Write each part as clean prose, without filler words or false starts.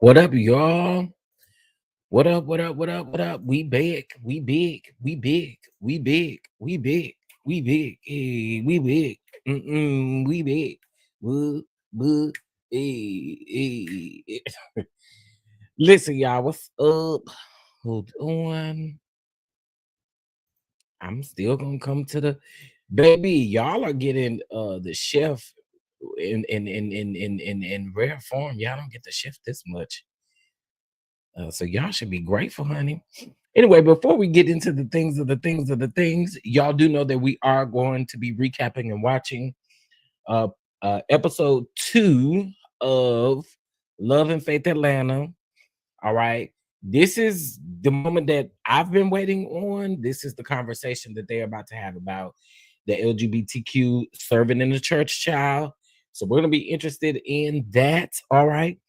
What up, y'all? What up? What up? What up? What up? We big. We big. We big. We big. We big. We big. Hey, we big. We big. Woo, woo, hey, hey. Listen, y'all. What's up? Hold on. I'm still gonna come to the baby. Y'all are getting the chef in rare form. Y'all don't get the chef this much. So y'all should be grateful, honey. Anyway, before we get into the things, y'all do know that we are going to be recapping and watching episode 2 of Love and Faith Atlanta. All right. This is the moment that I've been waiting on. This is the conversation that they're about to have about the LGBTQ serving in the church, child. So we're going to be interested in that. All right.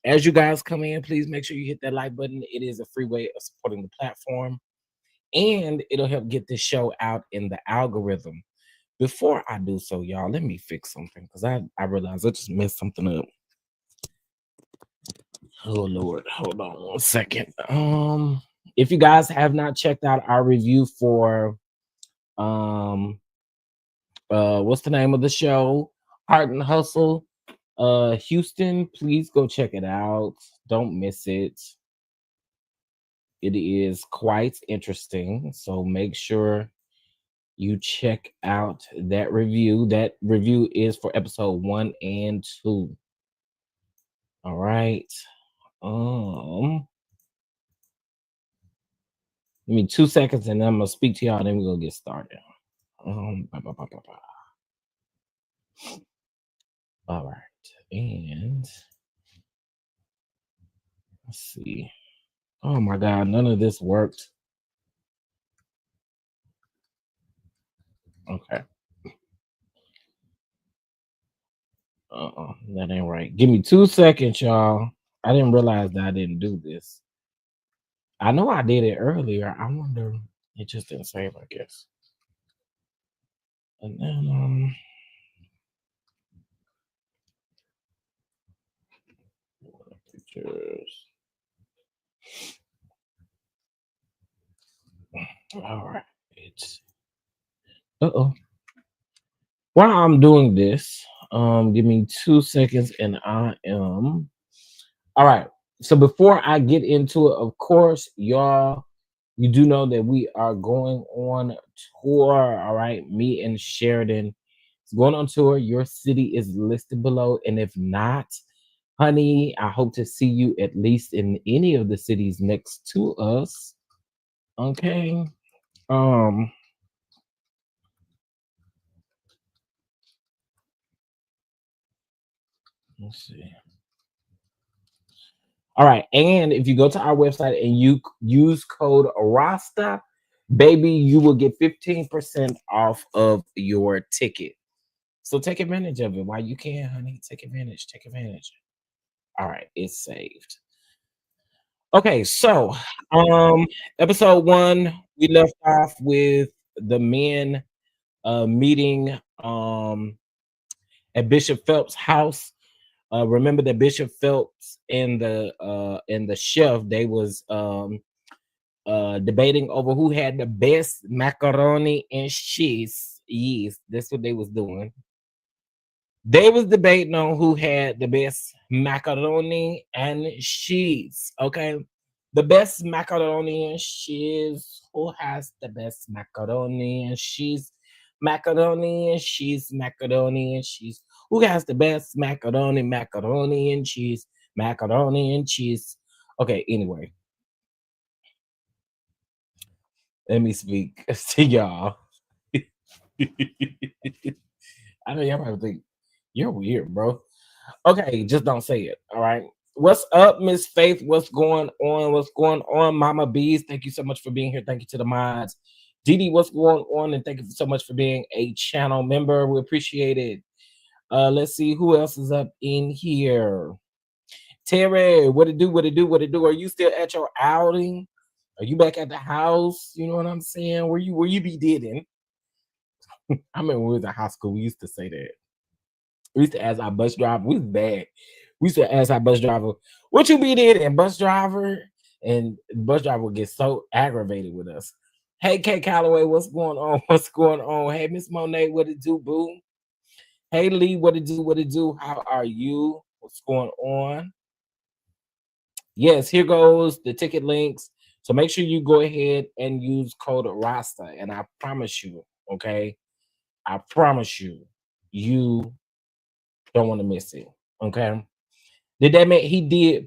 As you guys come in, please make sure you hit that like button. It is a free way of supporting the platform, and it'll help get this show out in the algorithm. Before I do so, y'all, let me fix something because I realized I just messed something up. Oh Lord, hold on 1 second. If you guys have not checked out our review for what's the name of the show? Heart and Hustle. Houston, please go check it out. Don't miss it. It is quite interesting. So make sure you check out that review. That review is for episode 1 and 2. All right. Give me 2 seconds and I'm gonna speak to y'all, then we're gonna get started. All right. And let's see. Oh my God, none of this worked. Okay. That ain't right. Give me 2 seconds, y'all. I didn't realize that I didn't do this. I know I did it earlier. I wonder, it just didn't save, I guess. And then pictures. All right. While I'm doing this, give me 2 seconds and I am all right. So before I get into it, of course, y'all, you do know that we are going on tour. All right. Me and Sheridan is going on tour. Your city is listed below. And if not, honey, I hope to see you at least in any of the cities next to us. Okay. Let's see. All right. And if you go to our website and you use code RASTA, baby, you will get 15% off of your ticket. So take advantage of it while you can, honey. Take advantage. Take advantage. All right. It's saved. Okay. So episode 1, we left off with the men meeting at Bishop Phelps' house. Remember that Bishop Phelps and the chef, they was debating over who had the best macaroni and cheese. Yes, that's what they was doing. They was debating on who had the best macaroni and cheese. Okay. The best macaroni and cheese. Who has the best macaroni and cheese? Macaroni and cheese, macaroni and cheese. Who has the best macaroni and cheese? Macaroni and cheese. Okay, anyway, let me speak to y'all. I know y'all probably think you're weird, bro. Okay, just don't say it. All right. What's up, Miss Faith? What's going on? What's going on, Mama Bees? Thank you so much for being here. Thank you to the mods. Didi, what's going on? And thank you so much for being a channel member. We appreciate it. Let's see who else is up in here. Terry, what it do? What it do? What it do? Are you still at your outing? Are you back at the house? You know what I'm saying? Where you be didding? I remember when we was in high school, we used to say that. We used to ask our bus driver, we was bad. We used to ask our bus driver, what you be did? And bus driver, and bus driver would get so aggravated with us. Hey, Kay Calloway, what's going on? What's going on? Hey, Miss Monet, what it do, boo? Hey, Lee, what it do? What it do? How are you? What's going on? Yes, here goes the ticket links. So make sure you go ahead and use code RASTA. And I promise you, okay, I promise you, you don't want to miss it. Okay. Did that man? He did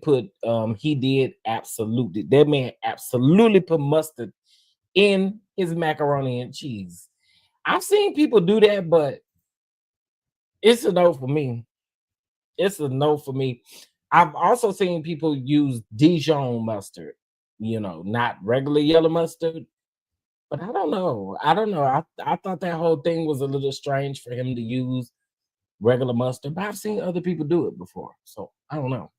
absolutely. That man absolutely put mustard in his macaroni and cheese. I've seen people do that, but it's a no for me. It's a no for me. I've also seen people use Dijon mustard, you know, not regular yellow mustard. But I don't know. I thought that whole thing was a little strange for him to use regular mustard, but I've seen other people do it before. So I don't know.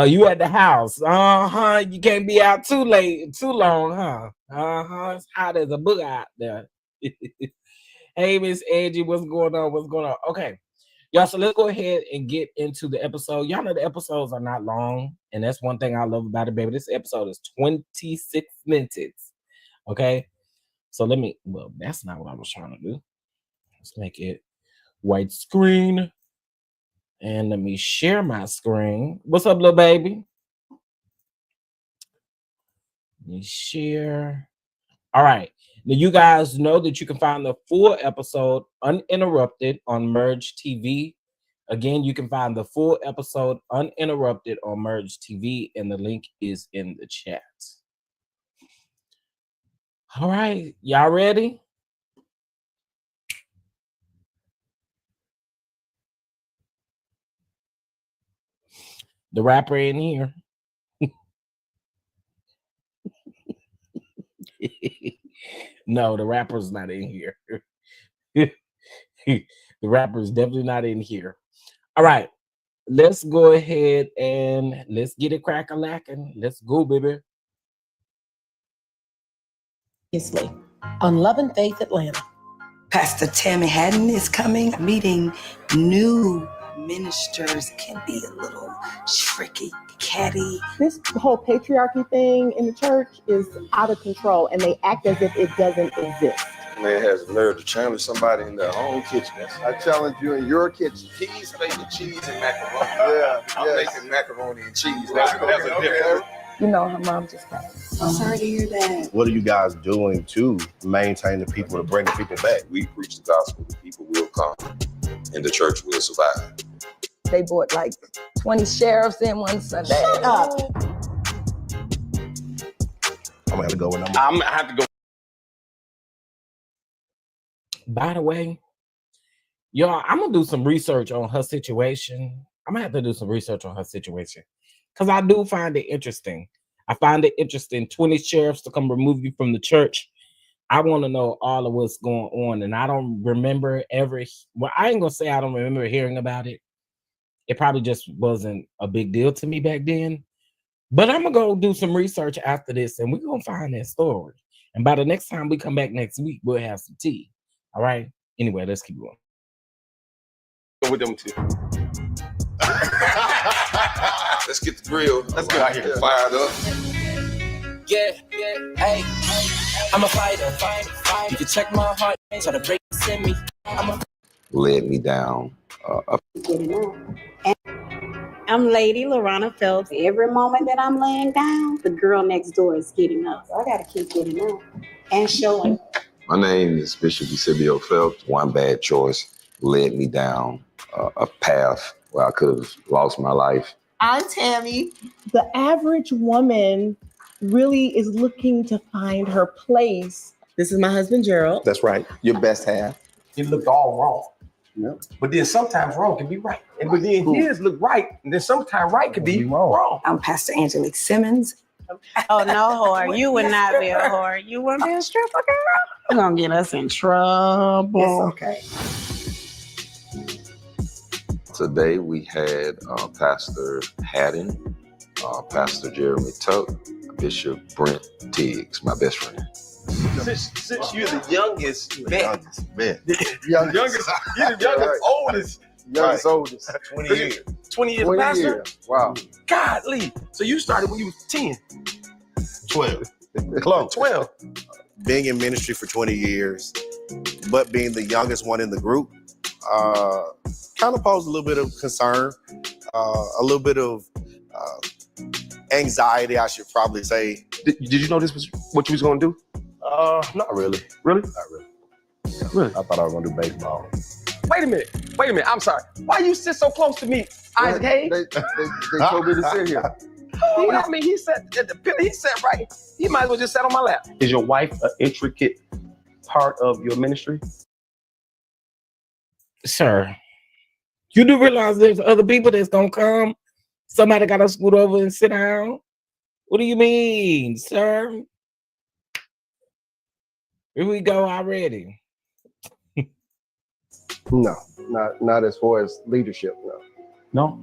You at the house. You can't be out too late, too long, huh? It's hot as a bug out there. Hey, Miss Angie, what's going on? What's going on? Okay. Y'all, so let's go ahead and get into the episode. Y'all know the episodes are not long, and that's one thing I love about it, baby. This episode is 26 minutes. Okay. So well, that's not what I was trying to do. Let's make it white screen. And let me share my screen. What's up, little baby? Let me share. All right. Now, you guys know that you can find the full episode uninterrupted on Merge TV. Again, you can find the full episode uninterrupted on Merge TV, and the link is in the chat. All right. Y'all ready? The rapper in here. No, the rapper's not in here. The rapper's definitely not in here. All right. Let's go ahead and let's get it crack-a-lackin'. Let's go, baby. On Love and Faith Atlanta. Pastor Tammy Haddon is coming. Meeting new ministers can be a little tricky, catty. This whole patriarchy thing in the church is out of control, and they act as if it doesn't exist. Man has the nerve to challenge somebody in their own kitchen. I challenge you in your kitchen. He's making cheese and macaroni. Yeah, I'm making macaroni and cheese. That's a difference. You know, her mom just died. I'm sorry to hear that. What are you guys doing to maintain the people, to bring the people back? We preach the gospel. The people will come, and the church will survive. They brought like 20 sheriffs in one Sunday. Shut up. I'm gonna have to go with them. I'm gonna have to go. By the way, y'all, I'm gonna do some research on her situation. I'm gonna have to do some research on her situation because I do find it interesting. I find it interesting. 20 sheriffs to come remove you from the church. I want to know all of what's going on, and I don't remember ever. Well, I ain't gonna say I don't remember hearing about it. It probably just wasn't a big deal to me back then. But I'm gonna go do some research after this, and we're gonna find that story. And by the next time we come back next week, we'll have some tea. All right. Anyway, let's keep going. Go with them too. Let's get the grill. Let's get out here fired up. Yeah, hey, I'm a fighter. You can check my heart, try to break this in me. led me down I'm Lady Lorana Phelps. Every moment that I'm laying down, the girl next door is getting up. So I gotta keep getting up and showing. My name is Bishop Eusebio Phelps. One bad choice led me down a path where I could have lost my life. I'm Tammy. The average woman really is looking to find her place. This is my husband, Gerald. That's right. Your best half. It looked all wrong. Yep. But then sometimes wrong can be right. And but then his look right, and then sometimes right could be wrong. I'm Pastor Angelique Simmons. Oh no, whore. You would not be a whore. You wouldn't be a stripper girl. You're gonna get us in trouble. It's okay. Today we had Pastor Haddon, Pastor Jeremy Tuck, Bishop Brent Tiggs, my best friend. Since you're the youngest, man. Youngest, You're the youngest, oldest. Youngest, oldest. 20 years. 20 years 20 pastor? years. Wow. Godly. So you started when you was 10. 12. Close. 12. Being in ministry for 20 years, but being the youngest one in the group, kind of posed a little bit of concern, a little bit of anxiety, I should probably say. Did you know this was what you was gonna do? Not really. Really? Not really. Really? I thought I was gonna do baseball. Wait a minute. I'm sorry. Why you sit so close to me, Isaac Hayes? They told me to sit here. I mean, he sat at the pillar. He sat right. He might as well just sat on my lap. Is your wife an intricate part of your ministry? Sir, you do realize there's other people that's gonna come? Somebody gotta scoot over and sit down? What do you mean, sir? Here we go already. No, not as far as leadership. No.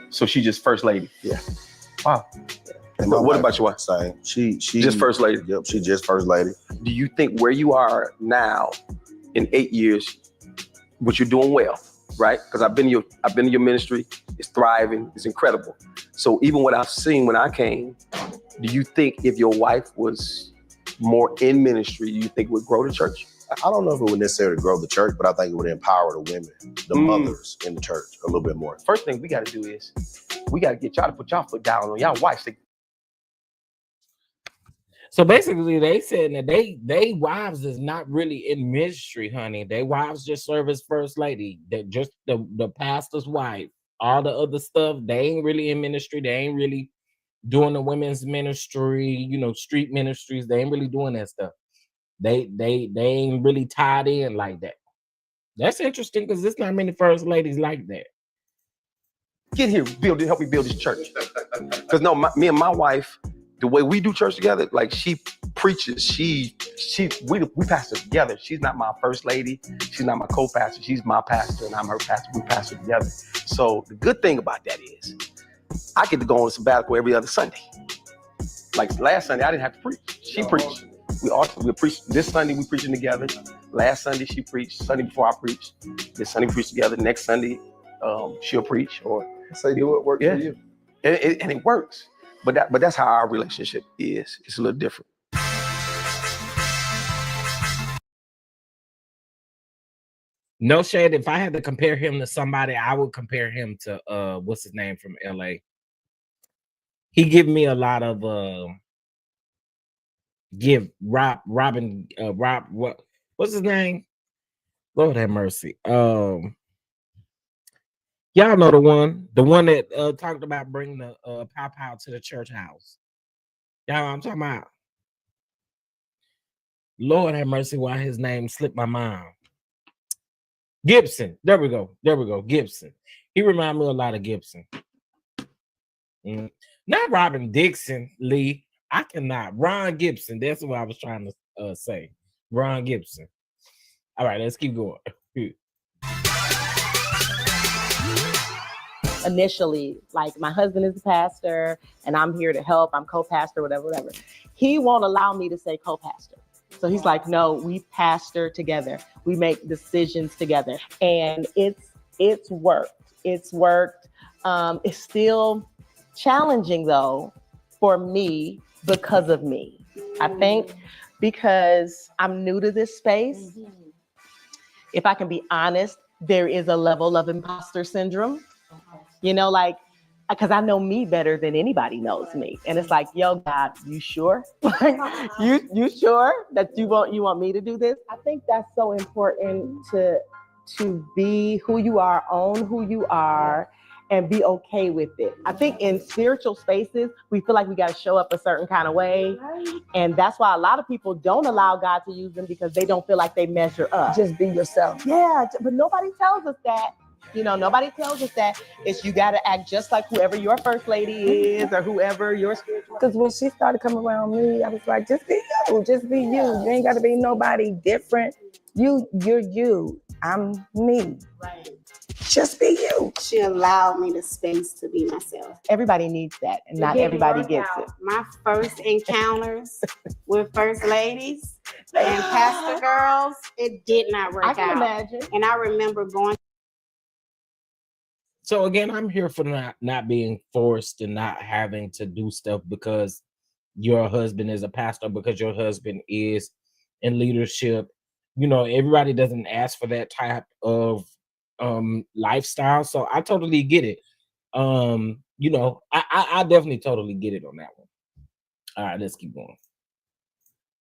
So she just first lady. Yeah. Wow. And What about your wife? Same. She Just first lady. Yep, she just first lady. Do you think where you are now, in 8 years, what you're doing well, right? Because I've been in your ministry. It's thriving. It's incredible. So even what I've seen when I came, do you think if your wife was more in ministry, do you think it would grow the church? I don't know if it would necessarily grow the church, but I think it would empower the women, the mothers in the church a little bit more. First thing we got to do is we got to get y'all to put y'all foot down on y'all wives. So basically, they said that they wives is not really in ministry, honey. They wives just serve as first lady. That just the pastor's wife. All the other stuff, they ain't really in ministry. They ain't really doing the women's ministry, street ministries. They ain't really doing that stuff. They ain't really tied in like that. That's interesting because there's not many first ladies like that. Get here, help me build this church. Because me and my wife, the way we do church together, like she preaches, we pastor together. She's not my first lady. She's not my co-pastor. She's my pastor and I'm her pastor. We pastor together. So the good thing about that is I get to go on a sabbatical every other Sunday. Like last Sunday, I didn't have to preach. She preached. We preached this Sunday. We preaching together. Last Sunday she preached. Sunday before I preached. This Sunday we preached together. Next Sunday she'll preach. Or Say do what works for you. And it works. But that's how our relationship is. It's a little different. No shade. If I had to compare him to somebody, I would compare him to what's his name from LA. He give me a lot of what's his name? Lord have mercy. Y'all know the one that talked about bringing the pow to the church house. Y'all know what I'm talking about. Lord have mercy, why his name slipped my mind. Gibson. There we go. Gibson. He reminded me a lot of Gibson. Not Robin Dixon Lee. I cannot. Ron Gibson. That's what I was trying to say. Ron Gibson. All right, let's keep going. Initially, like my husband is a pastor and I'm here to help. I'm co-pastor, whatever. He won't allow me to say co-pastor. So he's like, no, we pastor together. We make decisions together. And it's worked. It's still challenging though for me because of me. I think because I'm new to this space if I can be honest, there is a level of imposter syndrome, you know, like, because I know me better than anybody knows me. And it's like, yo, God, you sure? you sure that you want me to do this? I think that's so important to be who you are, own who you are, and be okay with it. I think in spiritual spaces, we feel like we got to show up a certain kind of way. And that's why a lot of people don't allow God to use them, because they don't feel like they measure up. Just be yourself. Yeah, but nobody tells us that. You know, nobody tells us that. It's you got to act just like whoever your first lady is or whoever your spiritual. Because when she started coming around me, I was like, just be you. Just be you. You ain't got to be nobody different. You're you. I'm me. Right. Just be you. She allowed me the space to be myself. Everybody needs that, and not everybody gets it. My first encounters with first ladies and pastor girls, it did not work out. I can imagine. And I remember going. So again, I'm here for not being forced and not having to do stuff because your husband is a pastor, because your husband is in leadership. You know, everybody doesn't ask for that type of lifestyle. So I totally get it. You know, I definitely totally get it on that one. All right, let's keep going.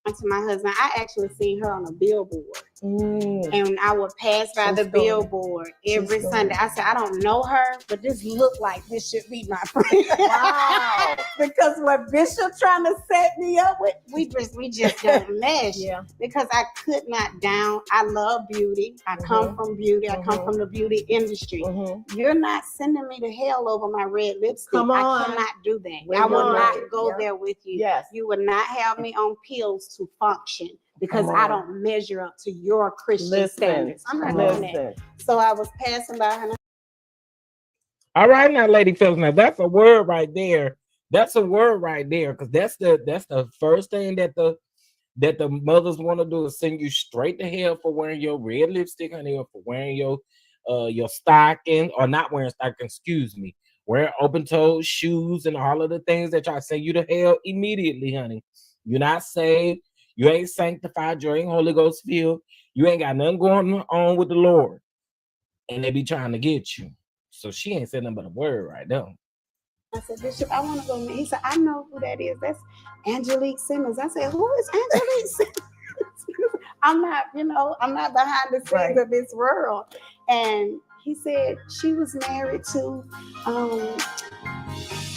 To my husband, I actually seen her on a billboard, and I would pass by the billboard every Sunday. I said, I don't know her, but this look like this should be my friend. Wow! Because what Bishop trying to set me up with, we just don't mesh. Yeah. Because I could not down. I love beauty. I come from beauty. I come from the beauty industry. You're not sending me to hell over my red lipstick. Come on. I cannot do that. I will not go there with you. Yes. You would not have me on pills to function, because I don't measure up to your Christian standards. I'm not doing that. So I was passing by her. All right, now, lady fellas, now that's a word right there. That's a word right there, because that's the first thing that the mothers want to do, is send you straight to hell for wearing your red lipstick, honey, or for wearing your stocking, or not wearing stocking, excuse me, wearing open-toed shoes and all of the things that try to send you to hell immediately, honey. You're not saved. You ain't sanctified. You ain't Holy Ghost filled. You ain't got nothing going on with the Lord. And they be trying to get you. So she ain't said nothing but a word right now. I said, Bishop, I want to go meet. He said, I know who that is. That's Angelique Simmons. I said, who is Angelique Simmons? I'm not behind the scenes of this world. And he said she was married to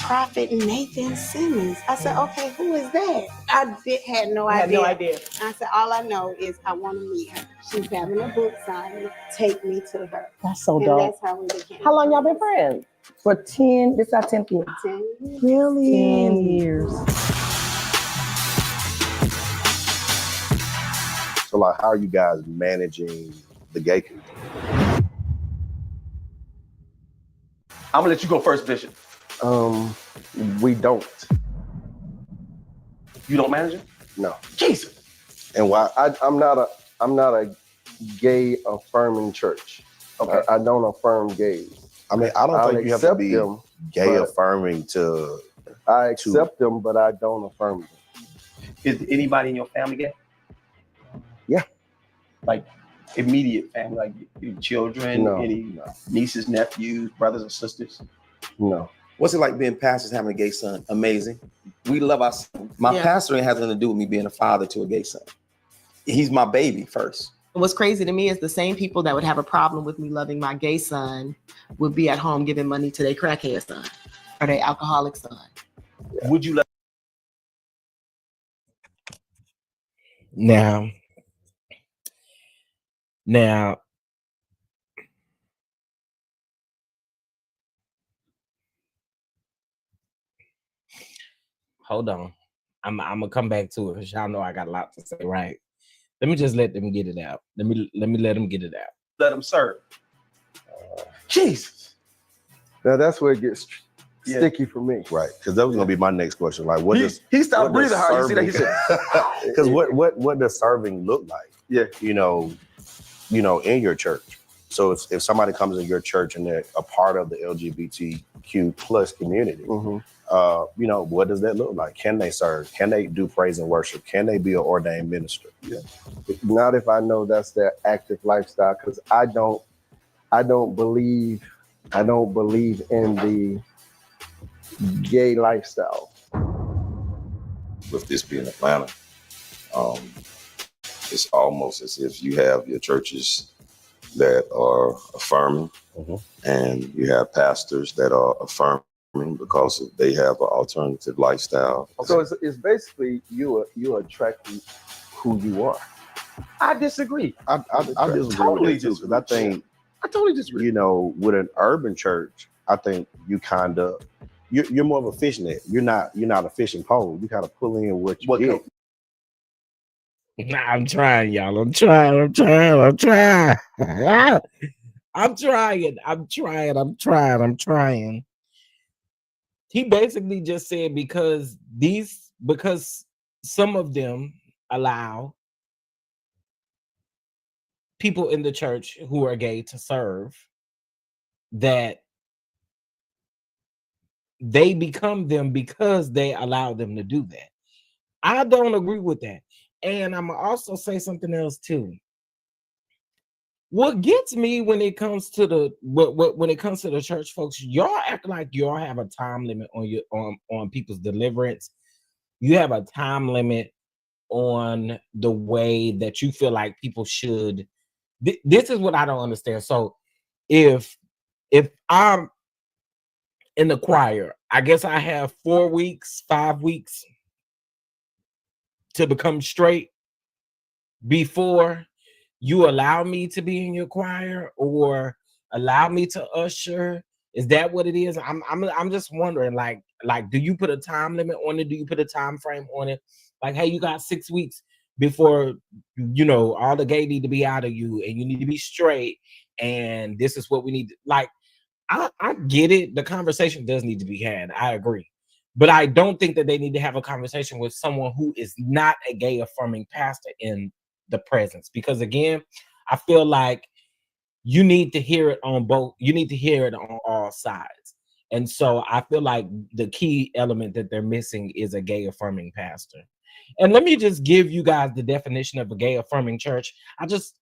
Prophet Nathan Simmons. I said, okay, who is that? I had no idea. I said, all I know is I want to meet her. She's having a book signing. Take me to her. That's so dope. That's how we became. How long y'all been friends? For 10, this is our 10th year. 10 years. Really? 10 years. So, like, how are you guys managing the gay community? I'm gonna let you go first, Bishop. We don't. You don't manage it? No. Jesus. And why? I'm not a gay affirming church. Okay. I don't affirm gays. I mean, I don't think you have to be them, gay affirming to. I accept them, but I don't affirm them. Is anybody in your family gay? Yeah. Like immediate family, like your children, No, any nieces, nephews, brothers and sisters? No. What's it like being pastors, having a gay son? Amazing. We love our son. My pastoring has nothing to do with me being a father to a gay son. He's my baby first. What's crazy to me is the same people that would have a problem with me loving my gay son would be at home giving money to their crackhead son or their alcoholic son. Yeah. Would you let? Now, hold on. I'm gonna come back to it because y'all know I got a lot to say, right? Let me just let them get it out. Let me let them get it out. Let them serve. Jesus. Now that's where it gets sticky for me. Right. Because that was gonna be my next question. Like, what does he stopped breathing hard? You see that? He said, because what does serving look like? Yeah. You know, in your church. So if somebody comes in your church and they're a part of the LGBTQ plus community, you know, what does that look like? Can they serve? Can they do praise and worship? Can they be an ordained minister? Yeah. Not if I know that's their active lifestyle, because I don't believe in the gay lifestyle. With this being Atlanta, it's almost as if you have your churches that are affirming, and you have pastors that are affirming because they have an alternative lifestyle. So it's basically you attracting who you are. I disagree. I disagree Totally with that too, because I think, I totally disagree. you know, with an urban church, I think you kind of you're more of a fishnet. You're not a fishing pole. You kind of pull in what you get. Nah, I'm trying, y'all. I'm trying. I'm trying. He basically just said because some of them allow people in the church who are gay to serve, that they become them because they allow them to do that. I don't agree with that. And I'm gonna also say something else too. What gets me when it comes to the church folks, y'all act like y'all have a time limit on people's deliverance. You have a time limit on the way that you feel like people should. This is what I don't understand. So if I'm in the choir, I guess I have 4 weeks, 5 weeks to become straight before you allow me to be in your choir or allow me to usher. Is that what it is? I'm just wondering, like do you put a time limit on it? Do you put a time frame on it? Like, hey, you got 6 weeks before, you know, all the gay need to be out of you and you need to be straight, and this is what we need. Like, I get it. The conversation does need to be had. I agree. But I don't think that they need to have a conversation with someone who is not a gay affirming pastor in the presence, because again, I feel like you need to hear it on both. You need to hear it on all sides. And so I feel like the key element that they're missing is a gay affirming pastor. And let me just give you guys the definition of a gay affirming church. I just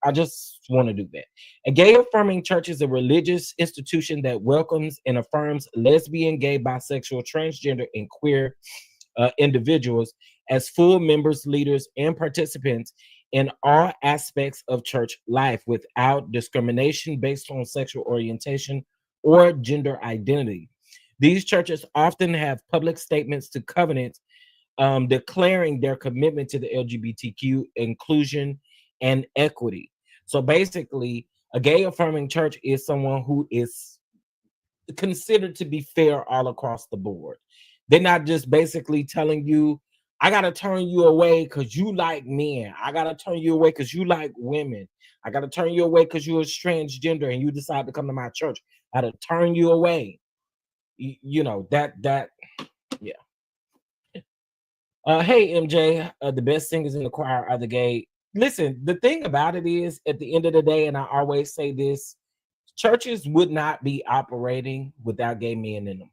want to do that. A gay affirming church is a religious institution that welcomes and affirms lesbian, gay, bisexual, transgender, and queer individuals as full members, leaders, and participants in all aspects of church life without discrimination based on sexual orientation or gender identity. These churches often have public statements to covenants declaring their commitment to the LGBTQ inclusion and equity. So basically, a gay affirming church is someone who is considered to be fair all across the board. They're not just basically telling you, I got to turn you away because you like men. I got to turn you away because you like women. I got to turn you away because you're transgender and you decide to come to my church. I got to turn you away. You know, that, yeah. Hey, MJ, the best singers in the choir are the gay. Listen, the thing about it is, at the end of the day, and I always say this, churches would not be operating without gay men in them.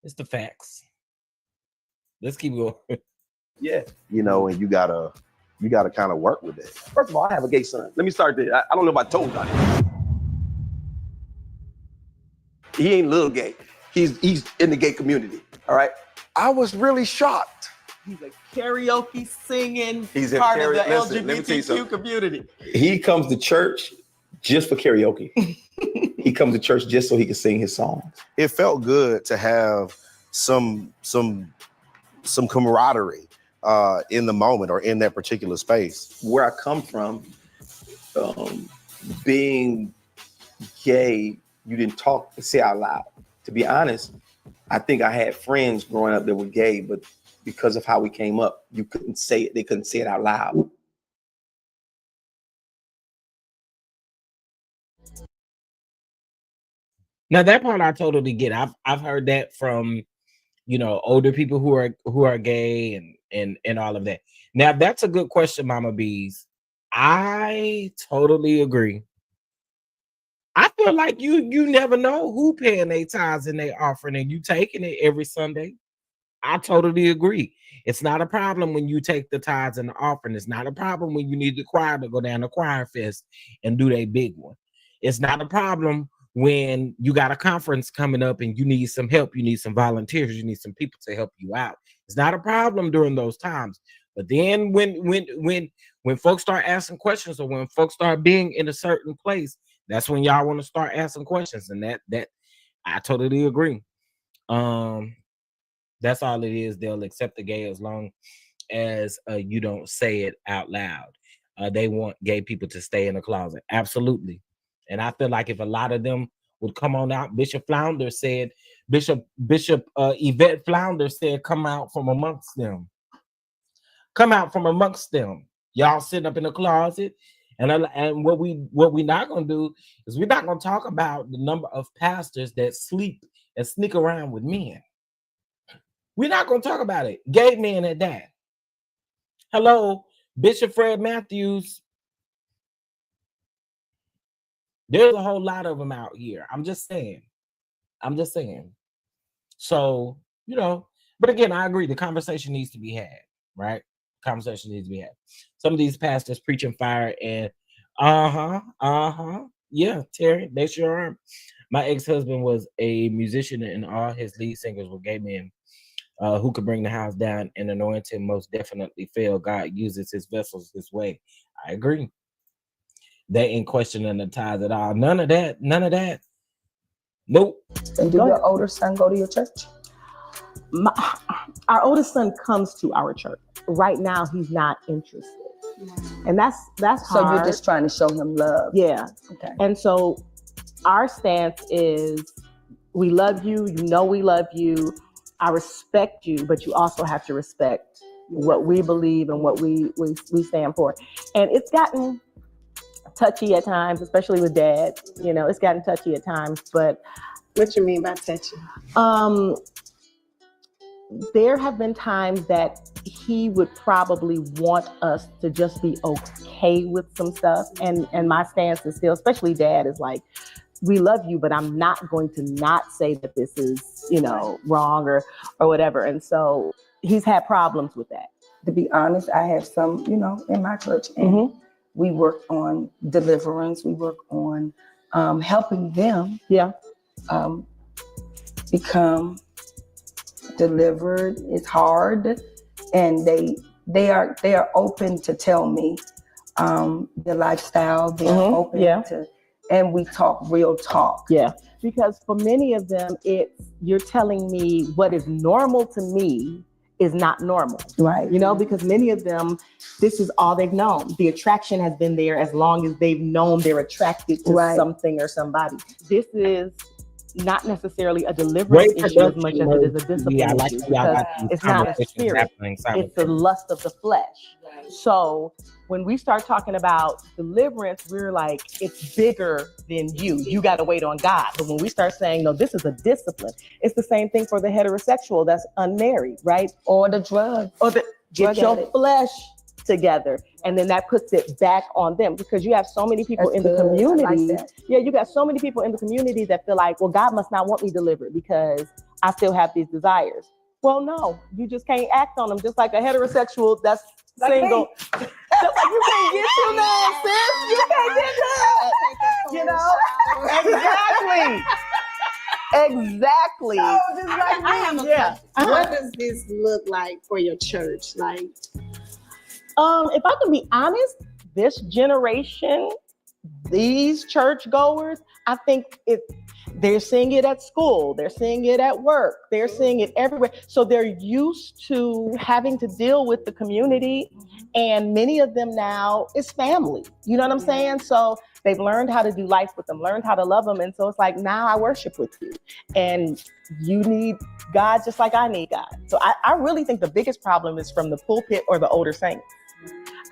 It's the facts. Let's keep going. Yeah, you know, and you gotta kind of work with it. First of all, I have a gay son. Let me start there. I don't know if I told you. He ain't little gay. He's in the gay community. All right. I was really shocked. He's a karaoke singing He's a part of the listen, let me tell you LGBTQ something. community. He comes to church just for karaoke. He comes to church just so he can sing his songs. It felt good to have some camaraderie in the moment or in that particular space. Where I come from, being gay you didn't say out loud. To be honest, I think I had friends growing up that were gay, but because of how we came up, you couldn't say it. They couldn't say it out loud. Now that part I totally get. I've heard that from, you know, older people who are gay and all of that. Now that's a good question, Mama Bees. I totally agree. I feel like you never know who paying their tithes and their offering, and you taking it every Sunday. I totally agree. It's not a problem when you take the tithes and the offering. It's not a problem when you need the choir to go down to Choir Fest and do their big one. It's not a problem when you got a conference coming up and you need some help. You need some volunteers. You need some people to help you out. It's not a problem during those times. But then when folks start asking questions, or when folks start being in a certain place, that's when y'all want to start asking questions. And that I totally agree. That's all it is. They'll accept the gay as long as you don't say it out loud. They want gay people to stay in the closet. Absolutely. And I feel like if a lot of them would come on out, Bishop Yvette Flounder said, come out from amongst them. Come out from amongst them. Y'all sitting up in the closet. And what we not gonna do is we're not gonna talk about the number of pastors that sleep and sneak around with men. We're not gonna talk about it. Gay men at that. Hello, Bishop Fred Matthews. There's a whole lot of them out here. I'm just saying. So, you know, but again, I agree. The conversation needs to be had, right? Conversation needs to be had. Some of these pastors preaching fire and yeah, Terry, they sure are. My ex-husband was a musician and all his lead singers were gay men who could bring the house down, and anointing most definitely fail. God uses his vessels this way. I agree. They ain't questioning the tithes at all. None of that. Nope. And do your older son go to your church? Our oldest son comes to our church. Right now, he's not interested. And that's hard. So you're just trying to show him love. Yeah. Okay. And so our stance is, we love you. You know we love you. I respect you, but you also have to respect what we believe and what we stand for. And it's gotten touchy at times, especially with Dad. You know, it's gotten touchy at times. But what you mean by touchy? There have been times that he would probably want us to just be okay with some stuff. And my stance is still, especially Dad, is like, we love you, but I'm not going to not say that this is, you know, wrong or whatever. And so he's had problems with that. To be honest, I have some, you know, in my church, and we work on deliverance. We work on helping them become delivered. It's hard, and they are open to tell me their lifestyle. They're open to, and we talk real talk. Yeah, because for many of them, you're telling me what is normal to me is not normal, right? You know, because many of them, this is all they've known. The attraction has been there as long as they've known they're attracted to something or somebody. This is not necessarily a deliverance issue as much as it is a discipline issue, because it's not a spirit, it's the lust of the flesh. So when we start talking about deliverance, we're like, it's bigger than you. You got to wait on God. But when we start saying, no, this is a discipline, it's the same thing for the heterosexual that's unmarried, right? Or the drug. Or get your flesh together. And then that puts it back on them, because you have so many people in the community. Yeah, you got so many people in the community that feel like, well, God must not want me delivered because I still have these desires. Well, no, you just can't act on them. Just like a heterosexual that's single. Just like you can't get to that, sis. You can't get to that. You know? Exactly. So just like me, what does this look like for your church? Like, if I can be honest, this generation, these churchgoers, I think they're seeing it at school, they're seeing it at work, they're seeing it everywhere. So they're used to having to deal with the community, and many of them now is family. You know what I'm saying? So They've learned how to do life with them, learned how to love them. And so it's like, now I worship with you. And you need God just like I need God. So I really think the biggest problem is from the pulpit or the older saints.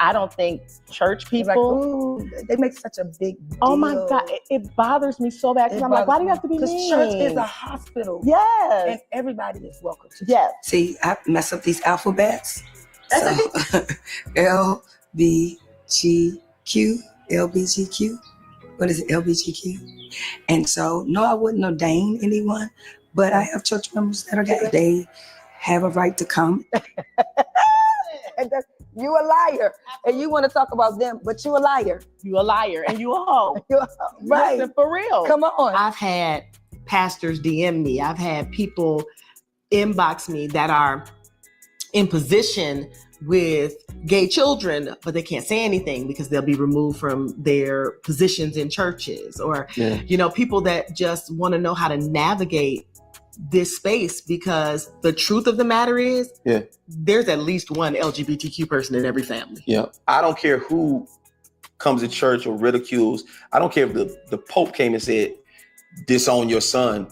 I don't think church people. Like, ooh, they make such a big deal. Oh my God, it bothers me so bad. Because I'm like, why do you have to be mean? Because church is a hospital. Yes. And everybody is welcome to. Yes. See, I mess up these alphabets. So, LBGQ, LBGQ. What is it, LBGQ? And so, no, I wouldn't ordain anyone, but I have church members that are gay. They have a right to come. And you a liar, and you want to talk about them, but you a liar. You a liar, and you a hoe. Right. Listen, for real. Come on. I've had pastors DM me. I've had people inbox me that are in position with gay children, but they can't say anything because they'll be removed from their positions in churches, or people that just want to know how to navigate this space, because the truth of the matter is there's at least one LGBTQ person in every family. Yeah. I don't care who comes to church or ridicules. I don't care if the Pope came and said, disown your son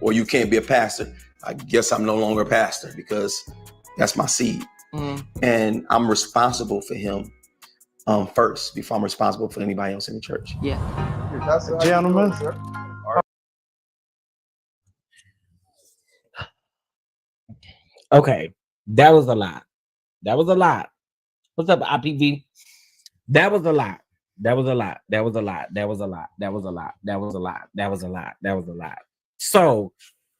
or you can't be a pastor. I guess I'm no longer a pastor because that's my seed. And I'm responsible for him first before I'm responsible for anybody else in the church. Yeah. Gentlemen. Okay, that was a lot. That was a lot. What's up, IPV? That was a lot. That was a lot. That was a lot. That was a lot. That was a lot. That was a lot. That was a lot. That was a lot. So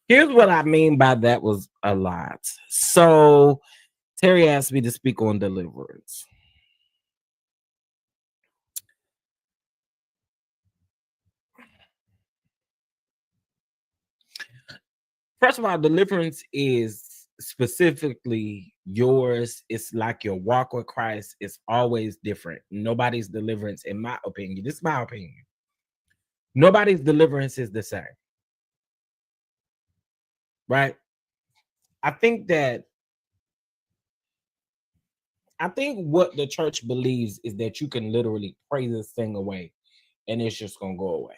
here's what I mean by that was a lot. So Terry asked me to speak on deliverance. First of all, deliverance is specifically yours. It's like your walk with Christ. It's always different. Nobody's deliverance, in my opinion, this is my opinion, nobody's deliverance is the same. Right? I think what the church believes is that you can literally pray this thing away and it's just going to go away.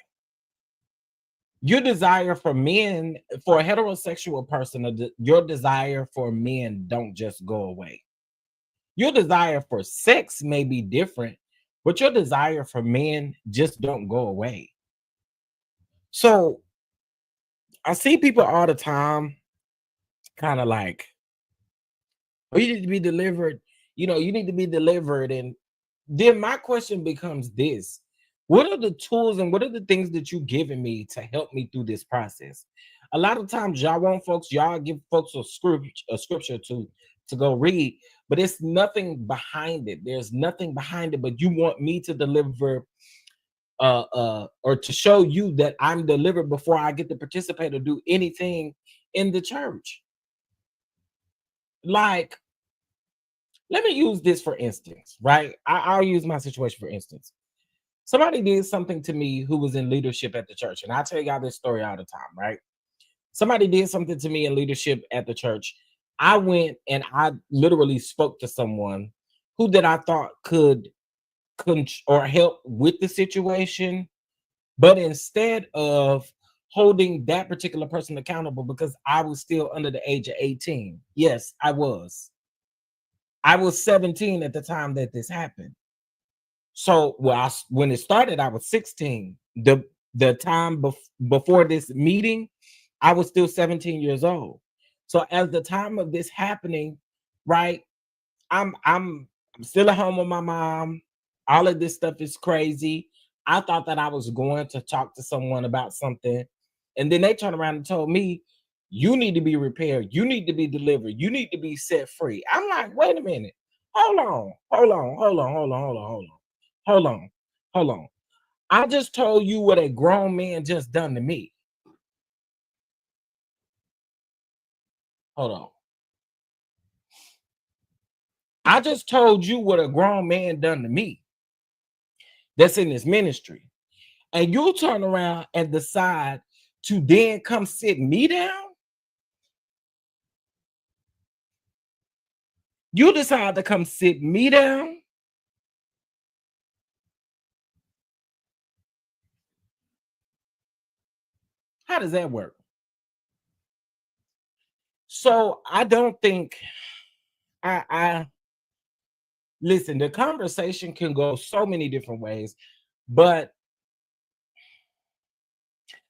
Your desire for men, for a heterosexual person, your desire for men don't just go away. Your desire for sex may be different, but your desire for men just don't go away. So I see people all the time kind of like, oh, you need to be delivered. You need to be delivered. And then my question becomes this. What are the tools and what are the things that you're giving me to help me through this process? A lot of times y'all give folks a scripture to go read, but it's nothing behind it. There's nothing behind it, but you want me to deliver or to show you that I'm delivered before I get to participate or do anything in the church. Like, let me use this for instance, right? I'll use my situation for instance. Somebody did something to me who was in leadership at the church. And I tell y'all this story all the time, right? Somebody did something to me in leadership at the church. I went and I literally spoke to someone who that I thought could or help with the situation. But instead of holding that particular person accountable, because I was still under the age of 18. Yes, I was. I was 17 at the time that this happened. So when it started, I was 16. The time before this meeting, I was still 17 years old. So at the time of this happening, right, I'm still at home with my mom. All of this stuff is crazy. I thought that I was going to talk to someone about something, and then they turned around and told me, "You need to be repaired. You need to be delivered. You need to be set free." I'm like, wait a minute. Hold on. I just told you what a grown man just done to me. Hold on. I just told you what a grown man done to me that's in this ministry. And you turn around and decide to then come sit me down? You decide to come sit me down? How does that work? So I don't think I listen, the conversation can go so many different ways, but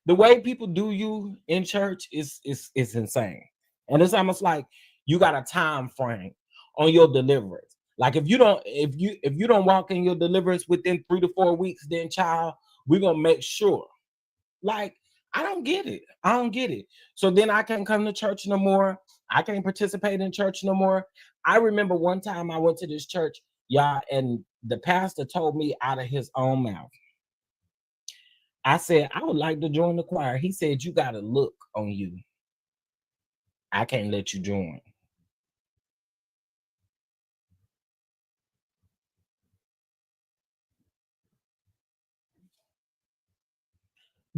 the way people do you in church is insane. And it's almost like you got a time frame on your deliverance. Like if you don't walk in your deliverance within 3 to 4 weeks, then child, we're gonna make sure. Like, I don't get it. I don't get it. So then I can't come to church no more. I can't participate in church no more. I remember one time I went to this church, y'all, and the pastor told me out of his own mouth. I said, I would like to join the choir. He said, you got a look on you. I can't let you join.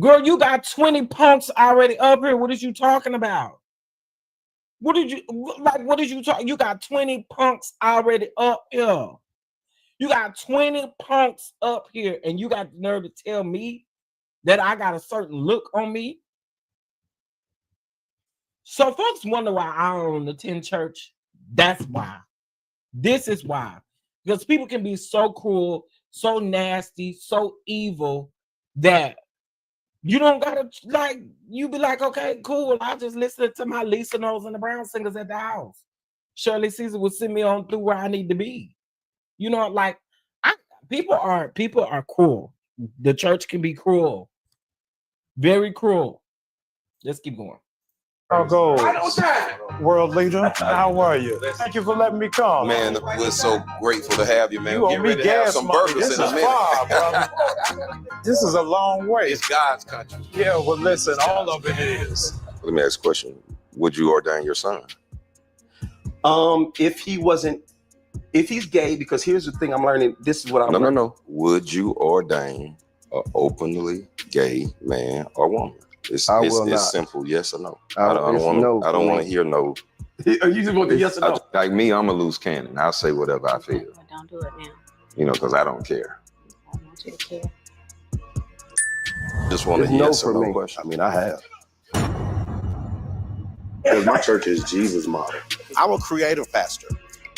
Girl, you got 20 punks already up here. What is you talking about? What did you talk? You got 20 punks already up here. You got 20 punks up here, and you got the nerve to tell me that I got a certain look on me. So folks wonder why I don't attend church. That's why. This is why. Because people can be so cruel, so nasty, so evil that you don't gotta, like, you be like, okay, cool. I'll just listen to my Lisa Knowles and the Brown Singers at the house. Shirley Caesar will send me on through where I need to be. You know, like, people are cruel. The church can be cruel. Very cruel. Let's keep going. I'll go. World leader, how are you? Thank you for letting me come. Man, we're so grateful to have you, man. You We're owe me ready to have gas some money. burgers This in a is minute. far, brother. This is a long way. It's God's country. Yeah, well, listen, all of it is. Let me ask a question. Would you ordain your son? If he's gay, because here's the thing I'm learning. This is what I'm learning. No. Would you ordain an openly gay man or woman? It's simple, yes or no. I don't want to hear no. You just want the yes or no. Like me, I'm a loose cannon. I'll say whatever I feel. Don't do it now. You know, because I don't care. I want you to care. Just want to hear yes or no question. I mean, I have. Because my church is Jesus model. I'm a creative pastor.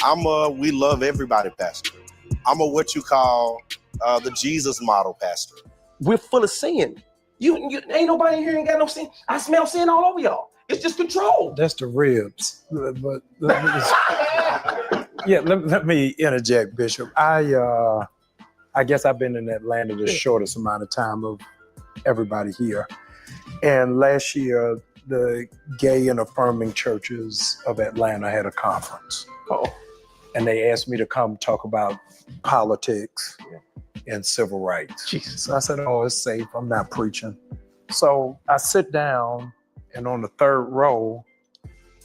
I'm a we love everybody pastor. I'm a what you call the Jesus model pastor. We're full of sin. You ain't nobody in here ain't got no sin. I smell sin all over y'all. It's just control. That's the ribs. But let me interject, Bishop. I guess I've been in Atlanta the shortest amount of time of everybody here. And last year, the Gay and Affirming Churches of Atlanta had a conference. And they asked me to come talk about politics and civil rights. Jesus. So I said, oh, it's safe. I'm not preaching. So I sit down, and on the third row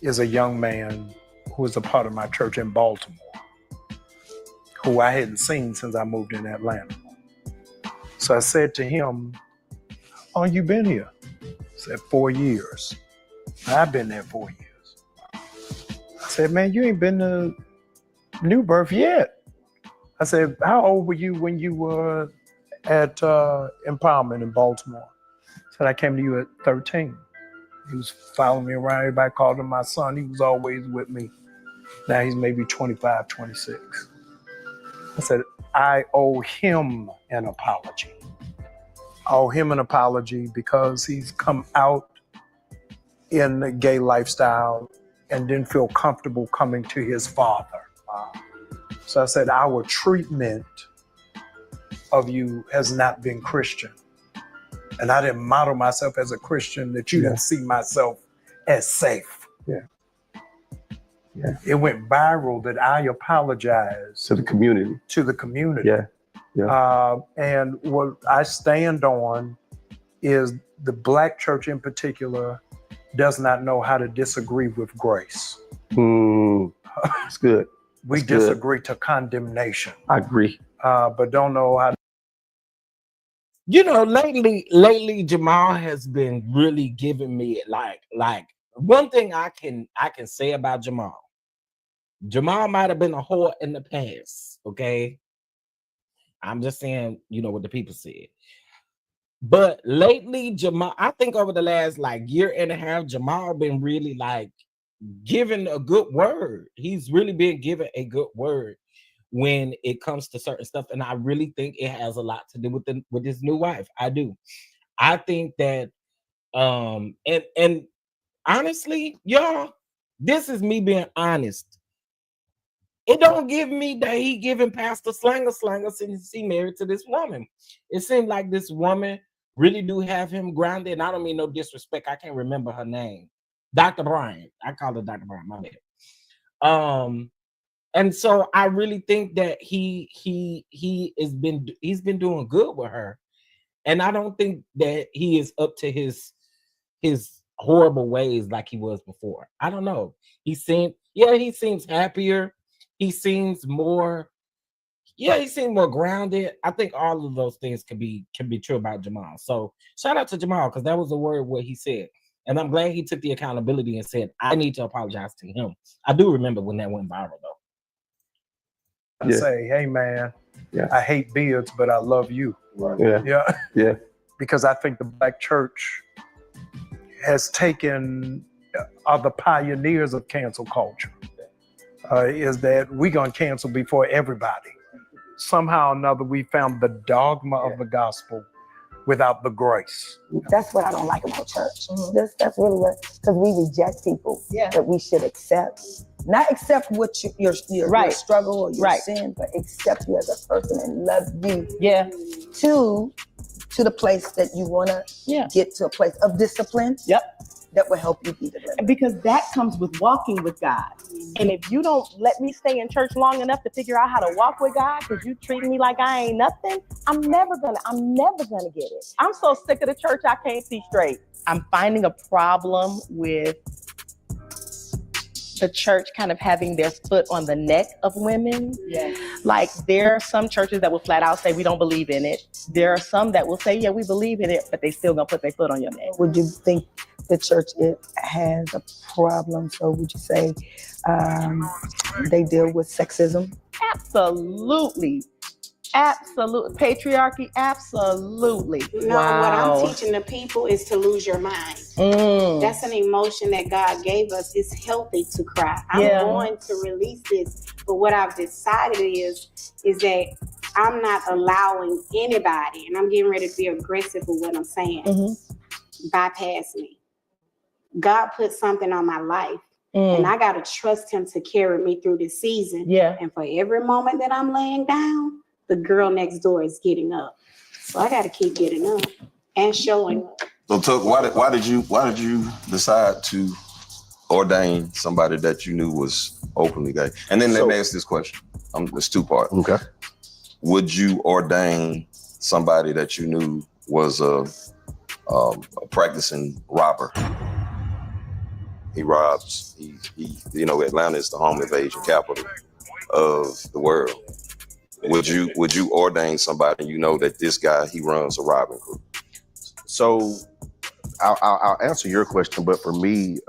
is a young man who is a part of my church in Baltimore, who I hadn't seen since I moved in Atlanta. So I said to him, how long you been here? He said, 4 years. I've been there 4 years. I said, man, you ain't been to New Birth yet. I said, how old were you when you were at Empowerment in Baltimore? I said, I came to you at 13. He was following me around. Everybody called him my son. He was always with me. Now he's maybe 25, 26. I said, I owe him an apology. I owe him an apology because he's come out in the gay lifestyle and didn't feel comfortable coming to his father. So I said, our treatment of you has not been Christian. And I didn't model myself as a Christian that you didn't see myself as safe. It went viral that I apologized To the community. And what I stand on is the Black church in particular does not know how to disagree with grace. It's good. We disagree to condemnation. I agree. But don't know how to. You know, lately Jamal has been really giving me like one thing I can say about Jamal. Jamal might have been a whore in the past, okay? I'm just saying, you know what the people said. But lately, Jamal, I think over the last like year and a half, Jamal been really like given a good word. He's really been given a good word when it comes to certain stuff, and I really think it has a lot to do with his new wife. I do. I think that and honestly, y'all, this is me being honest. It don't give me that he giving Pastor Slanger since he married to this woman. It seemed like this woman really do have him grounded. And I don't mean no disrespect. I can't remember her name. Dr. Bryant. I call her Dr. Bryant, my bad. And so I really think that he's been doing good with her. And I don't think that he is up to his horrible ways like he was before. I don't know. He seems happier. He seems more grounded. I think all of those things can be true about Jamal. So shout out to Jamal, because that was the word what he said. And I'm glad he took the accountability and said, I need to apologize to him. I do remember when that went viral though. I say, hey man, I hate beards, but I love you. Yeah. Because I think the Black church has are the pioneers of cancel culture. Is that we're going to cancel before everybody. Somehow or another, we found the dogma of the gospel without the grace. That's what I don't like about church. That's really what, because we reject people that we should accept. Not accept what your struggle or your sin, but accept you as a person and love you. Yeah. To the place that you want to get to, a place of discipline. Yep. That will help you be delivered. Because that comes with walking with God. And if you don't let me stay in church long enough to figure out how to walk with God, because you treat me like I ain't nothing, I'm never gonna get it. I'm so sick of the church, I can't see straight. I'm finding a problem with the church kind of having their foot on the neck of women. Yes. Like there are some churches that will flat out say we don't believe in it. There are some that will say, yeah, we believe in it, but they still gonna put their foot on your neck. Would you think the church has a problem? So would you say they deal with sexism? Absolutely. Absolutely. Patriarchy, absolutely. No, what I'm teaching the people is to lose your mind. That's an emotion that God gave us. It's healthy to cry. I'm going to release this. But what I've decided is that I'm not allowing anybody, and I'm getting ready to be aggressive with what I'm saying, bypass me. God put something on my life. And I got to trust him to carry me through this season. Yeah. And for every moment that I'm laying down, the girl next door is getting up. So I got to keep getting up and showing up. So Tuck, why did you decide to ordain somebody that you knew was openly gay? And then let me ask this question. It's two part. Okay. Would you ordain somebody that you knew was a practicing robber? He robs. He Atlanta is the home invasion capital of the world. Would you ordain somebody that this guy, he runs a robbing crew? So I'll answer your question, but for me,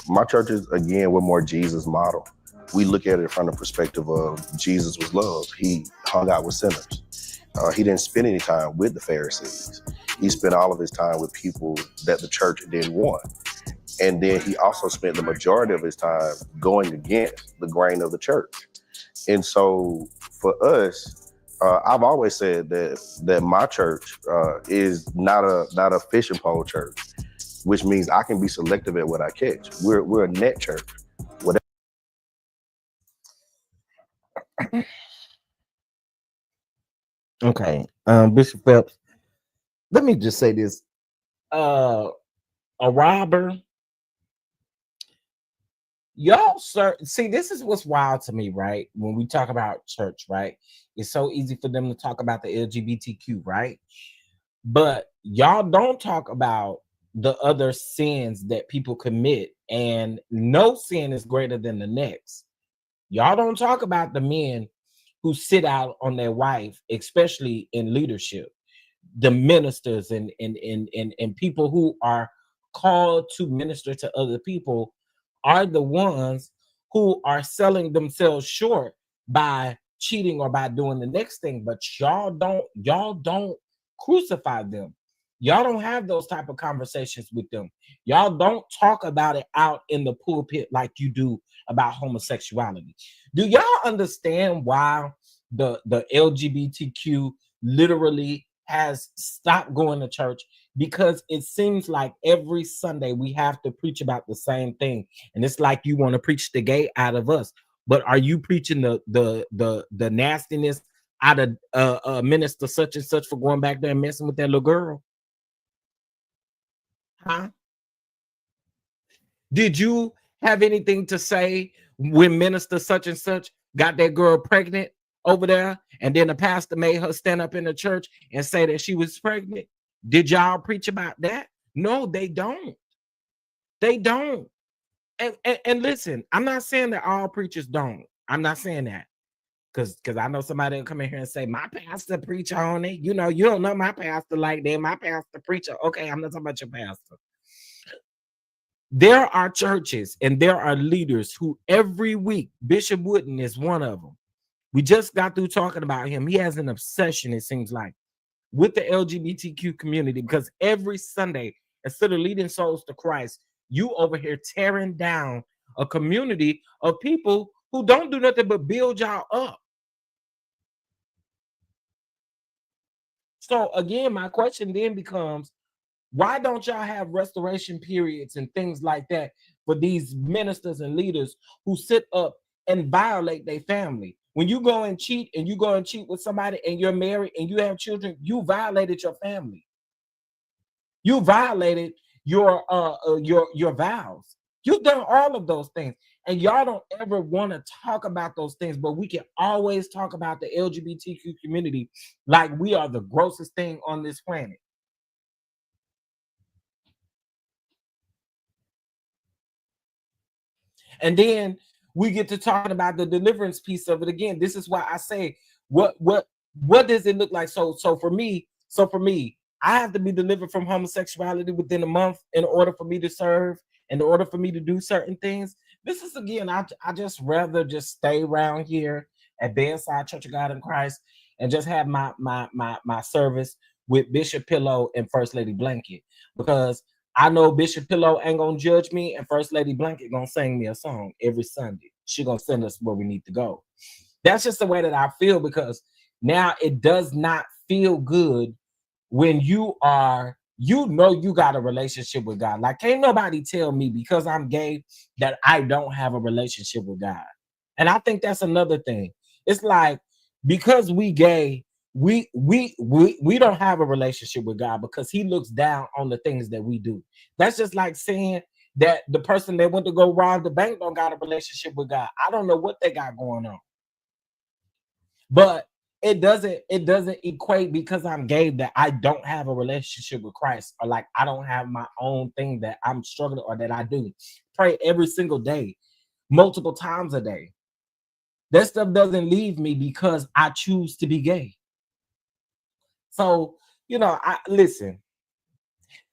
my church is, again, we're more Jesus model. We look at it from the perspective of Jesus was love. He hung out with sinners. He didn't spend any time with the Pharisees. He spent all of his time with people that the church didn't want. And then he also spent the majority of his time going against the grain of the church. And so for us, I've always said that my church is not a fishing pole church, which means I can be selective at what I catch. We're a net church. Whatever. Okay, Bishop Phelps. Let me just say this: a robber. Y'all, sir, see, this is what's wild to me, right? When we talk about church, right? It's so easy for them to talk about the LGBTQ, right? But y'all don't talk about the other sins that people commit, and no sin is greater than the next. Y'all don't talk about the men who sit out on their wife, especially in leadership, the ministers and people who are called to minister to other people are the ones who are selling themselves short by cheating or by doing the next thing. But y'all don't crucify them. Y'all don't have those type of conversations with them. Y'all don't talk about it out in the pulpit like you do about homosexuality. Do y'all understand why the LGBTQ literally has stopped going to church? Because it seems like every Sunday we have to preach about the same thing, and it's like you want to preach the gay out of us. But are you preaching the nastiness out of minister such and such for going back there and messing with that little girl? Huh? Did you have anything to say when minister such and such got that girl pregnant over there, and then the pastor made her stand up in the church and say that she was pregnant? Did y'all preach about that? No, they don't. They don't. And listen, I'm not saying that all preachers don't. I'm not saying that. Because I know somebody will come in here and say, my pastor preach on it. You know, you don't know my pastor like that. My pastor preacher. Okay, I'm not talking about your pastor. There are churches and there are leaders who every week, Bishop Wooden is one of them. We just got through talking about him. He has an obsession, it seems like, with the LGBTQ community, because every Sunday, instead of leading souls to Christ, you over here tearing down a community of people who don't do nothing but build y'all up. So again, my question then becomes, why don't y'all have restoration periods and things like that for these ministers and leaders who sit up and violate their family? When you go and cheat with somebody and you're married and you have children, you violated your family. You violated your vows. You've done all of those things, and y'all don't ever want to talk about those things, but we can always talk about the LGBTQ community like we are the grossest thing on this planet. And then we get to talking about the deliverance piece of it again. This is why I say, what does it look like? So for me, I have to be delivered from homosexuality within a month in order for me to serve, in order for me to do certain things. This is again, I just rather just stay around here at Bedside Church of God in Christ and just have my service with Bishop Pillow and First Lady Blanket, because I know Bishop Pillow ain't gonna judge me, and First Lady Blanket gonna sing me a song every Sunday. She gonna send us where we need to go. That's just the way that I feel, because now it does not feel good when you got a relationship with God. Like, can't nobody tell me because I'm gay that I don't have a relationship with God. And I think that's another thing. It's like, because we gay, we don't have a relationship with God because he looks down on the things that we do. That's just like saying that the person that went to go rob the bank don't got a relationship with God. I don't know what they got going on. But it doesn't equate because I'm gay that I don't have a relationship with Christ, or like I don't have my own thing that I'm struggling, or that I do pray every single day, multiple times a day. That stuff doesn't leave me because I choose to be gay. So, I listen.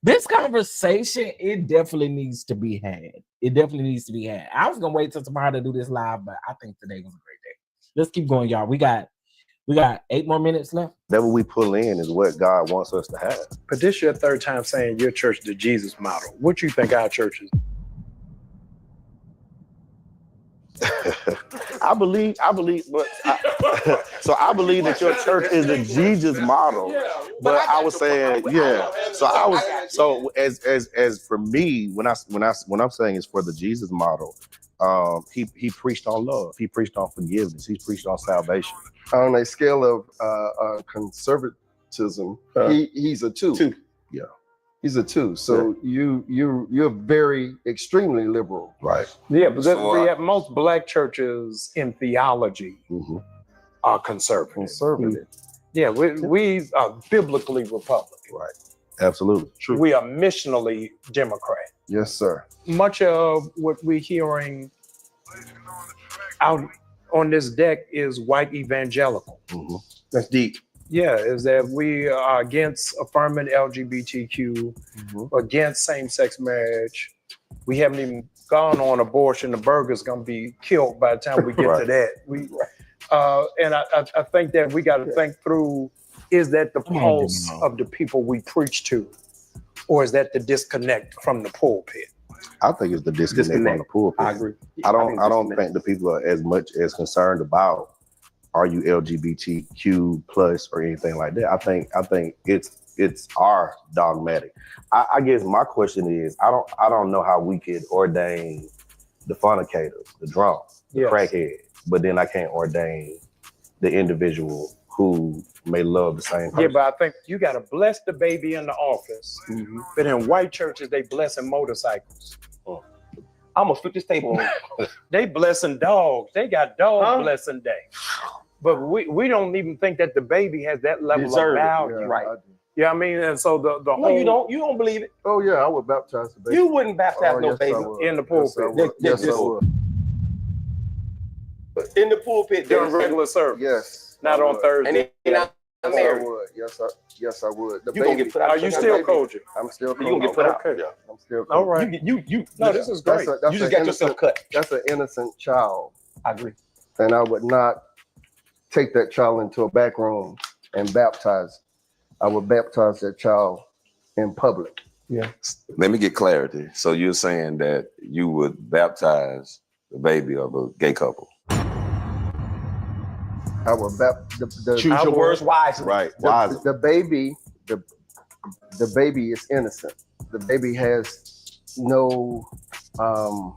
This conversation, it definitely needs to be had. It definitely needs to be had. I was gonna wait till tomorrow to do this live, but I think today was a great day. Let's keep going, y'all. We got 8 more minutes left. Whatever we pull in is what God wants us to have. But this is your third time saying your church is the Jesus model. What you think our church is? I believe, but so I believe that your church is the Jesus model. But I was saying, yeah. So as for me, when I'm saying it's for the Jesus model, he preached on love. He preached on forgiveness. He preached on salvation. On a scale of conservatism, he's a 2. Yeah. He's a 2. So you're very extremely liberal. Right. Yeah, but most black churches in theology are conservative. Yeah, we are biblically Republican. Right. Absolutely. True. We are missionally Democrat. Yes, sir. Much of what we're hearing out on this deck is white evangelical. That's deep. Yeah, is that we are against affirming LGBTQ, against same-sex marriage. We haven't even gone on abortion. The burger's gonna be killed by the time we get to that. And I think that we got to think through Is that the Come on, pulse Jamal. of the people we preach to? Or is that the disconnect from the pulpit? I think it's the disconnect from the pulpit. I agree. I don't think the people are as much as concerned about are you LGBTQ plus or anything like that. I think it's our dogmatic. I guess my question is I don't know how we could ordain the fornicators, the drunk, the crackhead, but then I can't ordain the individual who may love the same person. Yeah, but I think you got to bless the baby in the office. But in white churches, they blessing motorcycles. I'm gonna flip this table on. They blessing dogs. They got dog blessing day. But we don't even think that the baby has that level of value. Right. Yeah, I mean, and so the No, whole you don't believe it. Oh yeah, I would baptize the baby. You wouldn't baptize no yes, baby I would. in the pulpit. Yes, I would. In the pulpit during regular service. Yes. Not on Thursday. And they not Yes, married. I would. Yes, I would. The You gonna get put out. Are you still coaching? I'm still You gonna get put out. Yeah, I'm still All right. You. No, this is great. You just got yourself cut. That's an innocent child. I agree. And I would not take that child into a back room and baptize. I would baptize that child in public. Yeah. Let me get clarity. So you're saying that you would baptize the baby of a gay couple? I would Choose your words wisely. Right. The baby, the baby is innocent. The baby has no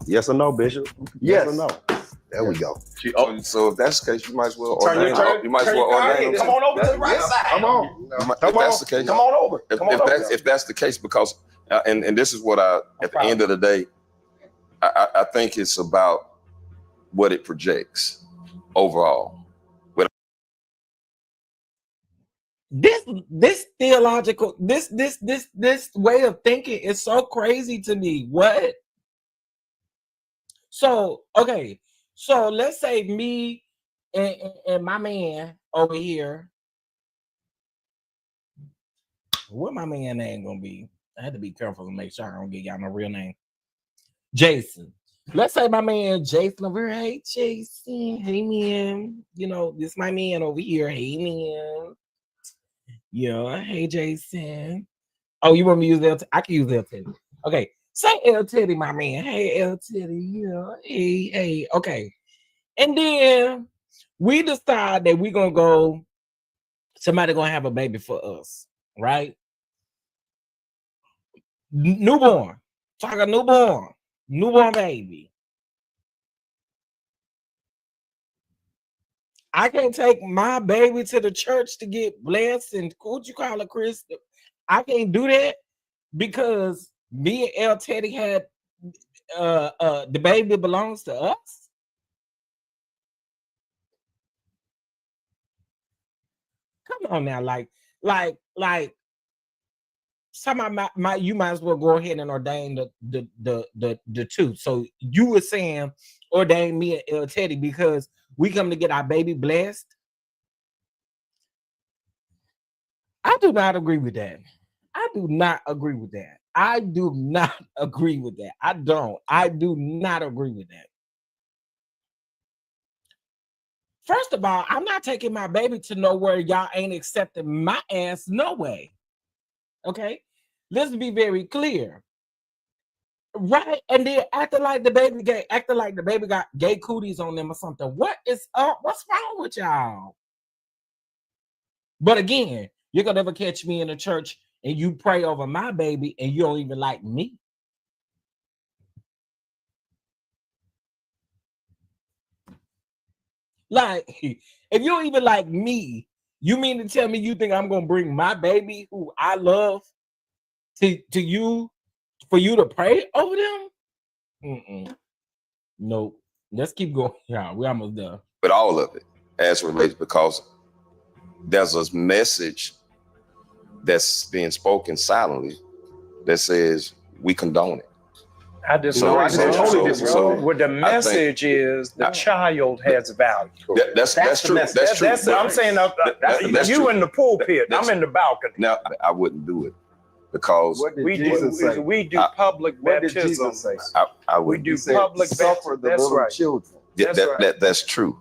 Yes or no, Bishop? Yes or no? There we go. So if that's the case, you might as well Turn ordain. your- You might as turn well your card ordain. in. Come on over to the right side. Come on. If that's the case, Come on over. if that's the case, because and this is what at the end of the day, I think it's about what it projects overall. This theological, this way of thinking is so crazy to me. What? So, okay. So let's say me and my man over here. What my man name gonna be? I had to be careful to make sure I don't get y'all no real name. Jason. Let's say my man Jason over here. Hey Jason. Hey man. You know, this my man over here. Hey man. Yeah, hey Jason. Oh, you want me to use L? I can use L Teddy. Okay, say L Teddy, my man. Hey L Teddy, yeah. Hey. Okay, and then we decide that we're gonna go. Somebody gonna have a baby for us, right? Newborn. Talk a newborn baby. I can't take my baby to the church to get blessed and what you call it, Chris? I can't do that because me and L Teddy had the baby belongs to us. Come on now, like somehow you might as well go ahead and ordain the two. So you were saying ordain me and L Teddy because we come to get our baby blessed. I do not agree with that. I do not agree with that. I do not agree with that. I do not agree with that. First of all, I'm not taking my baby to nowhere y'all ain't accepting my ass no way. Okay? Let's be very clear. Right, and then acting like the baby gay, acting like the baby got gay cooties on them or something. What is up? What's wrong with y'all? But again, you're gonna never catch me in a church and you pray over my baby and you don't even like me. Like, if you don't even like me, you mean to tell me you think I'm gonna bring my baby who I love to you? For you to pray over them? Nope. Let's keep going. Yeah, we're almost done. But all of it as relates, because there's a message that's being spoken silently that says we condone it. I disagree. What the message is, the child has value. That's true. That's true. I'm saying that's you in the pulpit. I'm in the balcony. Now I wouldn't do it. Because we do public baptism. We do public baptism. That's right. Children. That's true.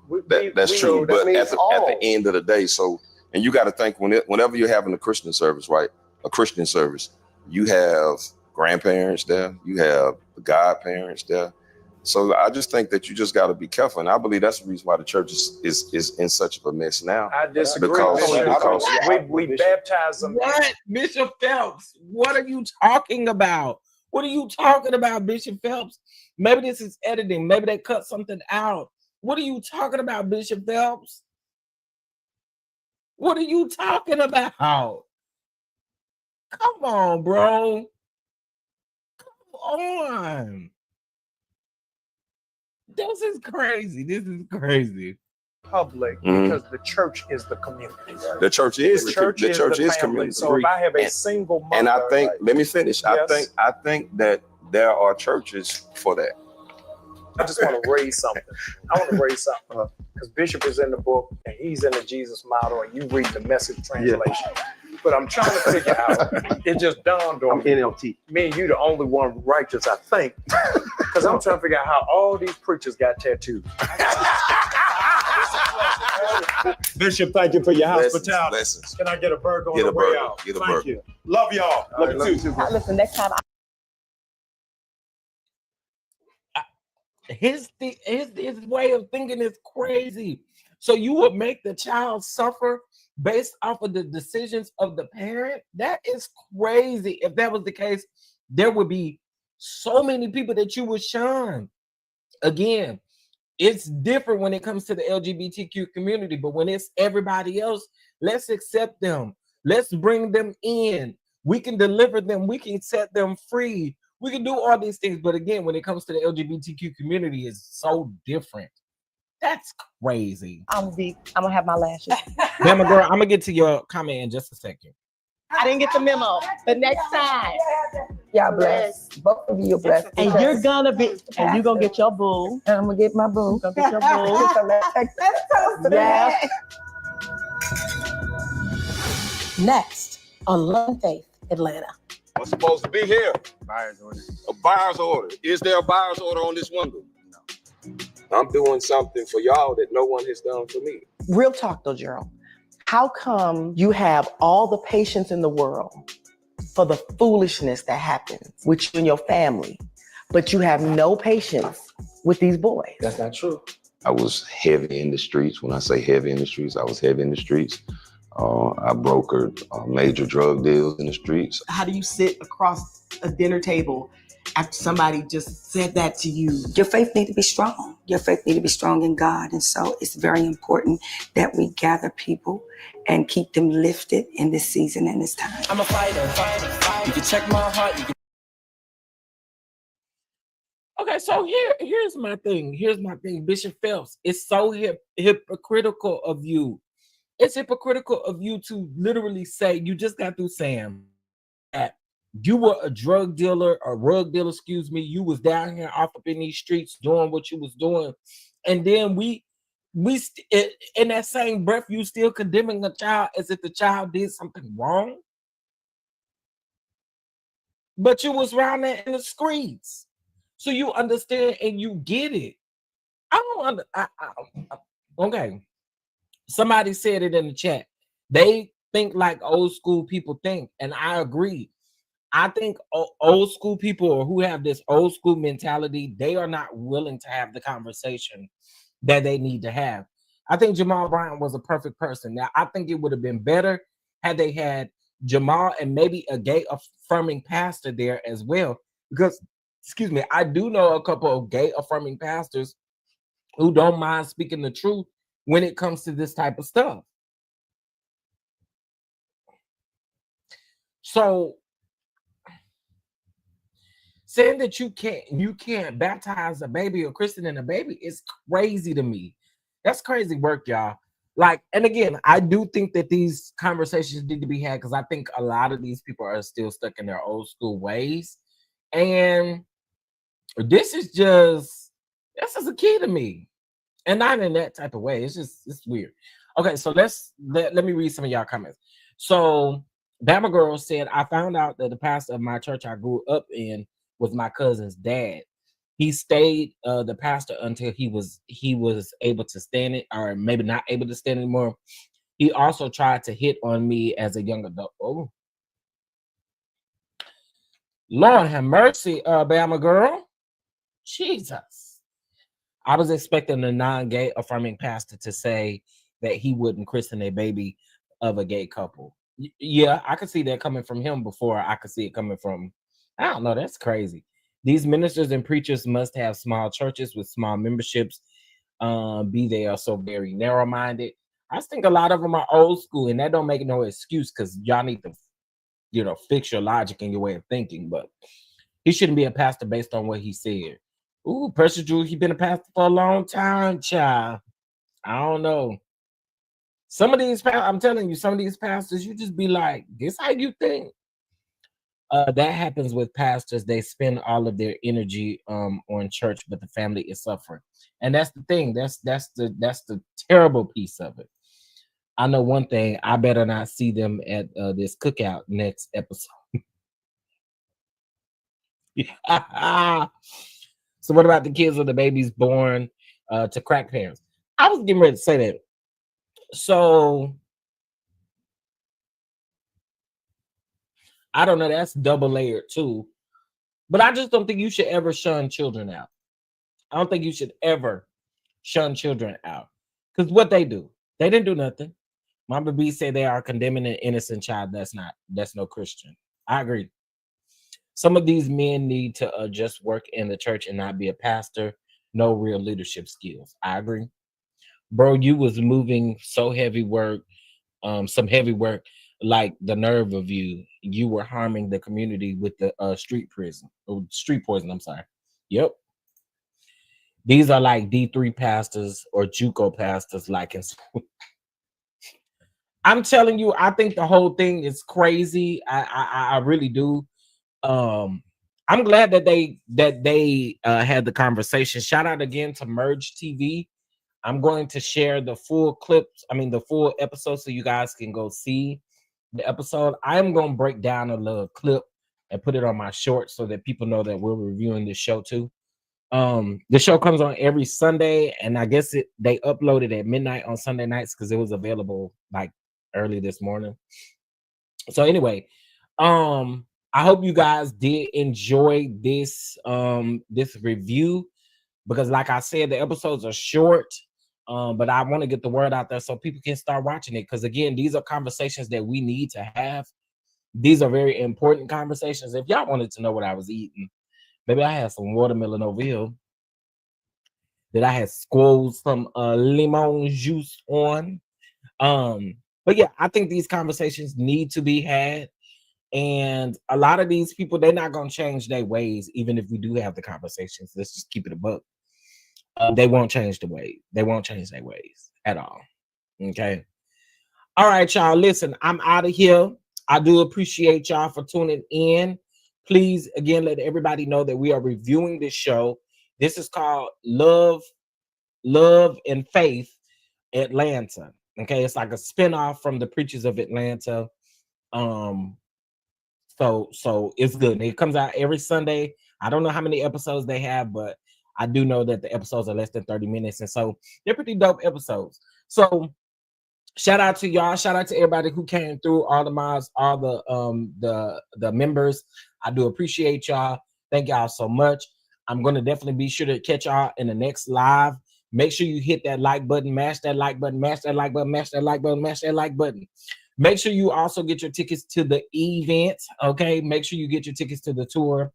That's true. But at the end of the day, so And you got to think whenever you're having a Christian service, right? A Christian service, you have grandparents there, you have the godparents there. So I just think that you just got to be careful, and I believe that's the reason why the church is in such of a mess now. I disagree. Because we baptize them. What, Bishop Phelps? What are you talking about? What are you talking about, Bishop Phelps? Maybe this is editing. Maybe they cut something out. What are you talking about, Bishop Phelps? What are you talking about? Come on, bro. Come on. This is crazy. This is crazy. Public because the church is the community. The church is the church is community. So if I have a single mother, and I think, let me finish. Yes. I think that there are churches for that. I just want to raise something. Because Bishop is in the book and he's in the Jesus model, and you read the Message translation. But I'm trying to figure out. It just dawned on me. NLT. Me and you, the only one righteous, I think. Because I'm trying to figure out how all these preachers got tattoos. Bishop, thank you for your hospitality. Blessings. Can I get a burger on the way out? Thank you. Love y'all. Love you too. Listen, next time. His way of thinking is crazy. So you would make the child suffer based off of the decisions of the parent? That is crazy. If that was the case, there would be so many people that you would shun. Again, it's different when it comes to the LGBTQ community, but when it's everybody else, let's accept them. Let's bring them in. We can deliver them. We can set them free. We can do all these things. But again, when it comes to the LGBTQ community, it's so different. That's crazy. I'm gonna have my lashes. Mama girl, I'm gonna get to your comment in just a second. I didn't get the memo. The next time. Y'all blessed. Both of you are blessed. And you're gonna get your boo. And I'm gonna get my boo. You're gonna get your boo. Yes. Next on Love and Faith Atlanta. What's supposed to be here? Buyer's order. A buyer's order. Is there a buyer's order on this window? No. I'm doing something for y'all that no one has done for me. Real talk though, Gerald. How come you have all the patience in the world for the foolishness that happens with you and your family, but you have no patience with these boys? That's not true. I was heavy in the streets. When I say heavy in the streets, I was heavy in the streets. I brokered major drug deals in the streets. How do you sit across a dinner table after somebody just said that to you? Your faith need to be strong. Your faith need to be strong in God. And so it's very important that we gather people and keep them lifted in this season and this time. I'm a fighter. You can check my heart. Okay, so here's my thing. Here's my thing, Bishop Phelps. It's so hypocritical of you. It's hypocritical of you to literally say, you just got through saying that you were a drug dealer, excuse me. You was down here off up in these streets doing what you was doing. And then we in that same breath, you still condemning a child as if the child did something wrong. But you was around there in the streets. So you understand and you get it. Okay. Somebody said it in the chat. They think like old school people think, and I agree. I think old school people who have this old school mentality, they are not willing to have the conversation that they need to have. I think Jamal Bryant was a perfect person. Now, I think it would have been better had they had Jamal and maybe a gay affirming pastor there as well. Because, excuse me, I do know a couple of gay affirming pastors who don't mind speaking the truth when it comes to this type of stuff. So saying that you can't baptize a baby or christen a baby is crazy to me. That's crazy work, y'all. Like, and again, I do think that these conversations need to be had because I think a lot of these people are still stuck in their old school ways. And this is a key to me. And not in that type of way. It's weird. Okay, so let me read some of y'all comments. So Bama Girl said, I found out that the pastor of my church I grew up in was my cousin's dad. He stayed the pastor until he was able to stand it, or maybe not able to stand anymore. He also tried to hit on me as a young adult. Oh, Lord have mercy, Bama girl. Jesus. I was expecting a non-gay affirming pastor to say that he wouldn't christen a baby of a gay couple. Yeah, I could see that coming from him before I could see it coming from, I don't know, that's crazy. These ministers and preachers must have small churches with small memberships, be they are so very narrow-minded. I just think a lot of them are old school, and that don't make no excuse because y'all need to, you know, fix your logic and your way of thinking. But he shouldn't be a pastor based on what he said. Ooh, Precious Drew, he been a pastor for a long time, child. I don't know. Some of these, I'm telling you, some of these pastors, you just be like, this how you think? That happens with pastors. They spend all of their energy on church, but the family is suffering. And that's the thing. That's the terrible piece of it. I know one thing, I better not see them at this cookout next episode. So what about the kids or the babies born to crack parents? I was getting ready to say that. So I don't know, that's double layered too. But I just don't think you should ever shun children out. I don't think you should ever shun children out. Because what they do, they didn't do nothing. Mama B said they are condemning an innocent child. That's no Christian. I agree. Some of these men need to just work in the church and not be a pastor. No real leadership skills. I agree. Bro, you was moving so heavy work, some heavy work, like the nerve of you. You were harming the community with the street poison. I'm sorry. Yep. These are like D3 pastors or JUCO pastors, like in school. I'm telling you, I think the whole thing is crazy. I really do. I'm glad that they had the conversation. Shout out again to Merge TV. I'm going to share the full clips, the full episode, so you guys can go see the episode. I am going to break down a little clip and put it on my short so that people know that we're reviewing this show too. The show comes on every Sunday, and I guess they uploaded at midnight on Sunday nights because it was available like early this morning. So anyway, I hope you guys did enjoy this this review, because like I said, the episodes are short, but I want to get the word out there so people can start watching it, because again, these are conversations that we need to have. These are very important conversations. If y'all wanted to know what I was eating, maybe I had some watermelon over here that I had squoze some lemon juice on. But yeah, I think these conversations need to be had. And a lot of these people, they're not going to change their ways, even if we do have the conversations. Let's just keep it a buck. They won't change the way. They won't change their ways at all. Okay. All right, y'all. Listen, I'm out of here. I do appreciate y'all for tuning in. Please, again, let everybody know that we are reviewing this show. This is called Love and Faith Atlanta. Okay, it's like a spinoff from the Preachers of Atlanta. So it's good. It comes out every Sunday. I don't know how many episodes they have, but I do know that the episodes are less than 30 minutes, and so they're pretty dope episodes. So shout out to y'all. Shout out to everybody who came through, all the mods, all the members. I do appreciate y'all. Thank y'all so much. I'm going to definitely be sure to catch y'all in the next live. Make sure you hit that like button, mash that like button, mash that like button, mash that like button, mash that like button. Make sure you also get your tickets to the event, okay? Make sure you get your tickets to the tour.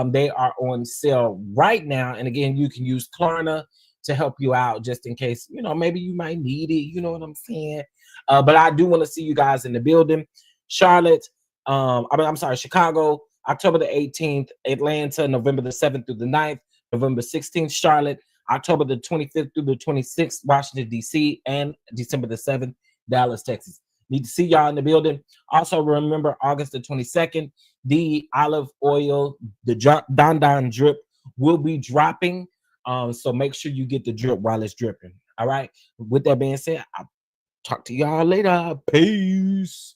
They are on sale right now. And again, you can use Klarna to help you out just in case, maybe you might need it. You know what I'm saying? But I do want to see you guys in the building. Charlotte, Chicago, October the 18th, Atlanta, November the 7th through the 9th, November 16th, Charlotte, October the 25th through the 26th, Washington, D.C., and December the 7th, Dallas, Texas. Need to see y'all in the building. Also, remember August the 22nd, the olive oil, the DonDons drip will be dropping. So make sure you get the drip while it's dripping. All right. With that being said, I'll talk to y'all later. Peace.